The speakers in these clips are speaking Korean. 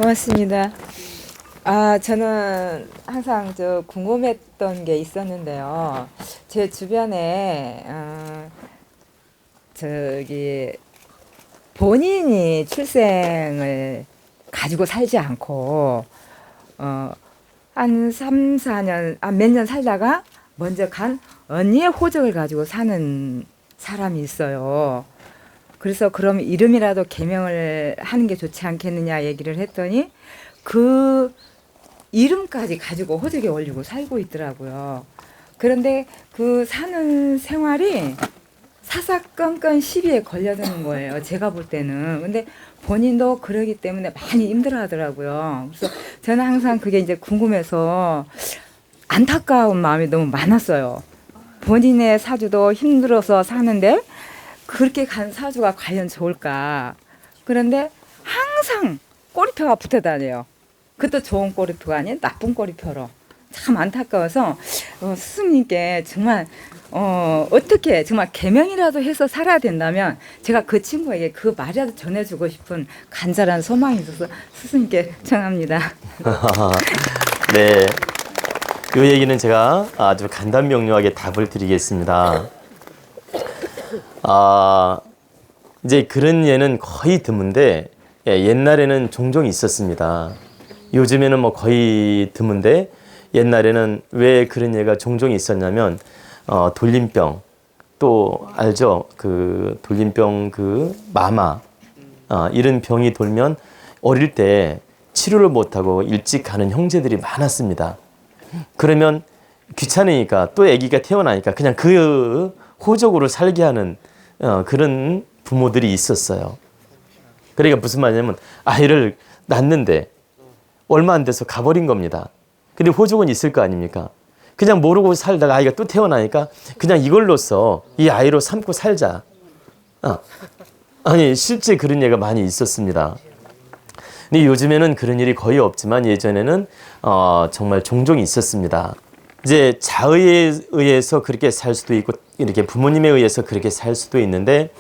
고맙습니다. 저는 항상 궁금했던 게 있었는데요. 제 주변에 본인이 출생을 가지고 살지 않고 한 3, 4년, 몇 년 살다가 먼저 간 언니의 호적을 가지고 사는 사람이 있어요. 그래서 그럼 이름이라도 개명을 하는 게 좋지 않겠느냐 얘기를 했더니 그 이름까지 가지고 호적에 올리고 살고 있더라고요. 그런데 그 사는 생활이 사사건건 시비에 걸려드는 거예요. 제가 볼 때는. 근데 본인도 그러기 때문에 많이 힘들어 하더라고요. 그래서 저는 항상 그게 이제 궁금해서 안타까운 마음이 너무 많았어요. 본인의 사주도 힘들어서 사는데 그렇게 간 사주가 과연 좋을까. 그런데 항상 꼬리표가 붙어 다녀요. 그것도 좋은 꼬리표가 아닌 나쁜 꼬리표로. 참 안타까워서 스승님께 정말 어떻게 정말 개명이라도 해서 살아야 된다면 제가 그 친구에게 그 말이라도 전해주고 싶은 간절한 소망이 있어서 스승님께 청합니다. 네, 이 얘기는 제가 아주 간단명료하게 답을 드리겠습니다. 이제 그런 예는 거의 드문데 옛날에는 종종 있었습니다. 요즘에는 뭐 거의 드문데 옛날에는 왜 그런 예가 종종 있었냐면 돌림병, 또 알죠? 그 돌림병, 그 마마, 이런 병이 돌면 어릴 때 치료를 못하고 일찍 가는 형제들이 많았습니다. 그러면 귀찮으니까 또 아기가 태어나니까 그냥 그 호적으로 살게 하는 그런 부모들이 있었어요. 그러니까 무슨 말이냐면 아이를 낳는데 얼마 안 돼서 가버린 겁니다. 근데 호적은 있을 거 아닙니까? 그냥 모르고 살다가 아이가 또 태어나니까 그냥 이걸로써 이 아이로 삼고 살자. 아니 실제 그런 예가 많이 있었습니다. 근데 요즘에는 그런 일이 거의 없지만 예전에는 정말 종종 있었습니다. 이제 자의에 의해서 그렇게 살 수도 있고 이렇게 부모님에 의해서 그렇게 살 수도 있는데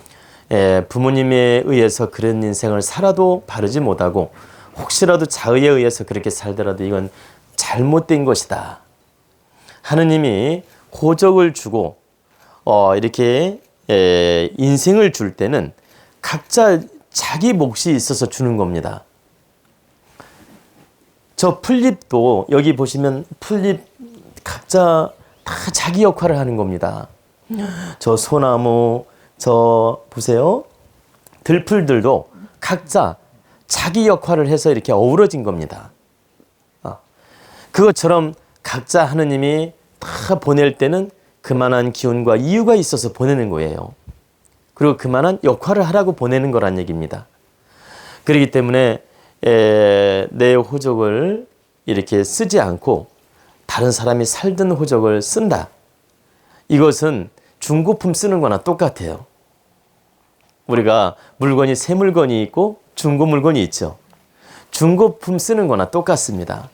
부모님에 의해서 그런 인생을 살아도 바르지 못하고 혹시라도 자의에 의해서 그렇게 살더라도 이건 잘못된 것이다. 하느님이 호적을 주고 이렇게 인생을 줄 때는 각자 자기 몫이 있어서 주는 겁니다. 저 풀잎도 여기 보시면 풀잎 각자 다 자기 역할을 하는 겁니다. 저 소나무, 저 보세요. 들풀들도 각자 자기 역할을 해서 이렇게 어우러진 겁니다. 그것처럼 각자 하느님이 다 보낼 때는 그만한 기운과 이유가 있어서 보내는 거예요. 그리고 그만한 역할을 하라고 보내는 거란 얘기입니다. 그렇기 때문에 내 호적을 이렇게 쓰지 않고 다른 사람이 살던 호적을 쓴다. 이것은 중고품 쓰는 거나 똑같아요. 우리가 물건이 새 물건이 있고 중고 물건이 있죠. 중고품 쓰는 거나 똑같습니다.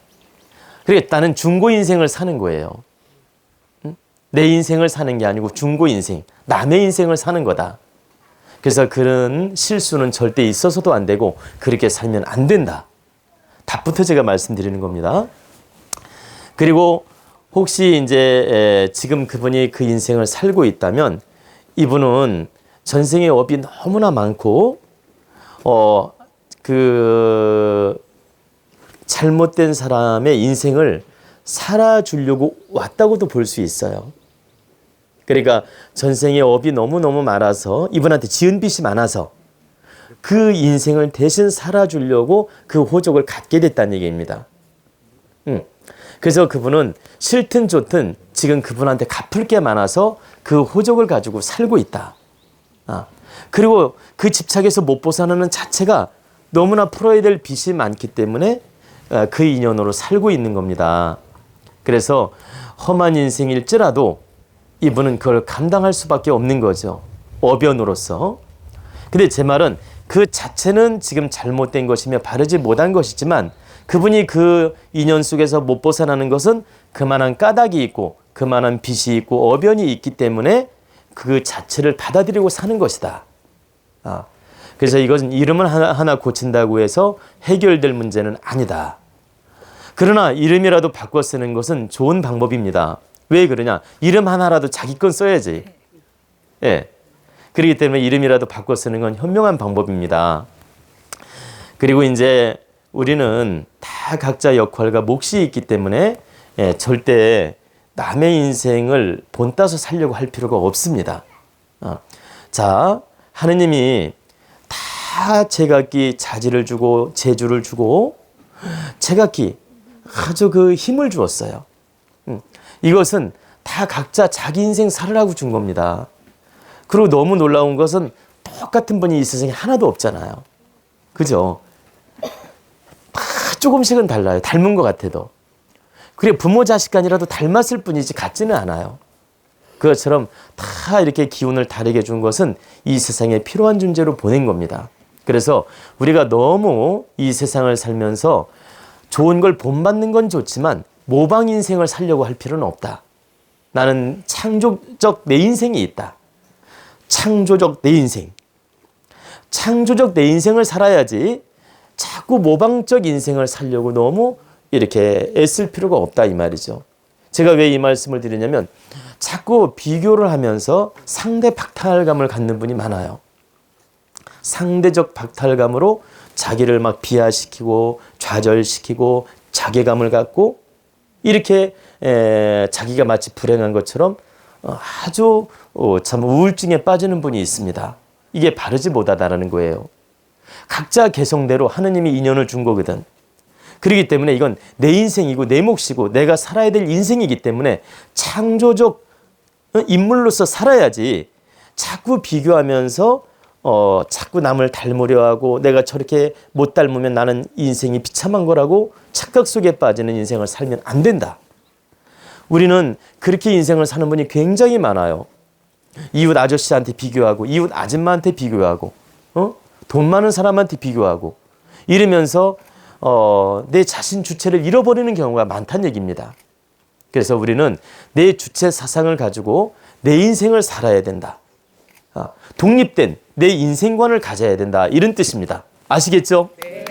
그러니까 나는 중고 인생을 사는 거예요. 내 인생을 사는 게 아니고 중고 인생, 남의 인생을 사는 거다. 그래서 그런 실수는 절대 있어서도 안 되고 그렇게 살면 안 된다. 답부터 제가 말씀드리는 겁니다. 그리고 혹시 이제 지금 그분이 그 인생을 살고 있다면 이분은 전생의 업이 너무나 많고 잘못된 사람의 인생을 살아주려고 왔다고도 볼 수 있어요. 그러니까 전생의 업이 너무너무 많아서 이분한테 지은 빚이 많아서 그 인생을 대신 살아주려고 그 호적을 갖게 됐다는 얘기입니다. 그래서 그분은 싫든 좋든 지금 그분한테 갚을 게 많아서 그 호적을 가지고 살고 있다. 그리고 그 집착에서 못 벗어나는 자체가 너무나 풀어야 될 빚이 많기 때문에 그 인연으로 살고 있는 겁니다. 그래서 험한 인생일지라도 이분은 그걸 감당할 수밖에 없는 거죠. 어변으로서. 근데 제 말은 그 자체는 지금 잘못된 것이며 바르지 못한 것이지만 그분이 그 인연 속에서 못 벗어나는 것은 그만한 까닭이 있고 그만한 빚이 있고 어변이 있기 때문에 그 자체를 받아들이고 사는 것이다. 그래서 이것은 이름을 하나 고친다고 해서 해결될 문제는 아니다. 그러나 이름이라도 바꿔 쓰는 것은 좋은 방법입니다. 왜 그러냐? 이름 하나라도 자기 건 써야지. 예. 그렇기 때문에 이름이라도 바꿔 쓰는 건 현명한 방법입니다. 그리고 이제 우리는 다 각자 역할과 몫이 있기 때문에 절대 남의 인생을 본따서 살려고 할 필요가 없습니다. 자, 하느님이 다 제각기 자질을 주고 재주를 주고 제각기 아주 그 힘을 주었어요. 이것은 다 각자 자기 인생 살으라고 준 겁니다. 그리고 너무 놀라운 것은 똑같은 분이 이 세상에 하나도 없잖아요. 그죠? 다 조금씩은 달라요. 닮은 것 같아도. 그래 부모 자식 간이라도 닮았을 뿐이지 같지는 않아요. 그것처럼 다 이렇게 기운을 다르게 준 것은 이 세상에 필요한 존재로 보낸 겁니다. 그래서 우리가 너무 이 세상을 살면서 좋은 걸 본받는 건 좋지만 모방 인생을 살려고 할 필요는 없다. 나는 창조적 내 인생이 있다. 창조적 내 인생. 창조적 내 인생을 살아야지 자꾸 모방적 인생을 살려고 너무 이렇게 애쓸 필요가 없다 이 말이죠. 제가 왜 이 말씀을 드리냐면 자꾸 비교를 하면서 상대 박탈감을 갖는 분이 많아요. 상대적 박탈감으로 자기를 막 비하시키고 좌절시키고 자괴감을 갖고 이렇게 자기가 마치 불행한 것처럼 아주 참 우울증에 빠지는 분이 있습니다. 이게 바르지 못하다라는 거예요. 각자 개성대로 하느님이 인연을 준 거거든. 그렇기 때문에 이건 내 인생이고 내 몫이고 내가 살아야 될 인생이기 때문에 창조적 인물로서 살아야지 자꾸 비교하면서 자꾸 남을 닮으려 하고 내가 저렇게 못 닮으면 나는 인생이 비참한 거라고 착각 속에 빠지는 인생을 살면 안 된다. 우리는 그렇게 인생을 사는 분이 굉장히 많아요. 이웃 아저씨한테 비교하고 이웃 아줌마한테 비교하고 돈 많은 사람한테 비교하고 이러면서 내 자신 주체를 잃어버리는 경우가 많다는 얘기입니다. 그래서 우리는 내 주체 사상을 가지고 내 인생을 살아야 된다. 독립된 내 인생관을 가져야 된다. 이런 뜻입니다. 아시겠죠? 네.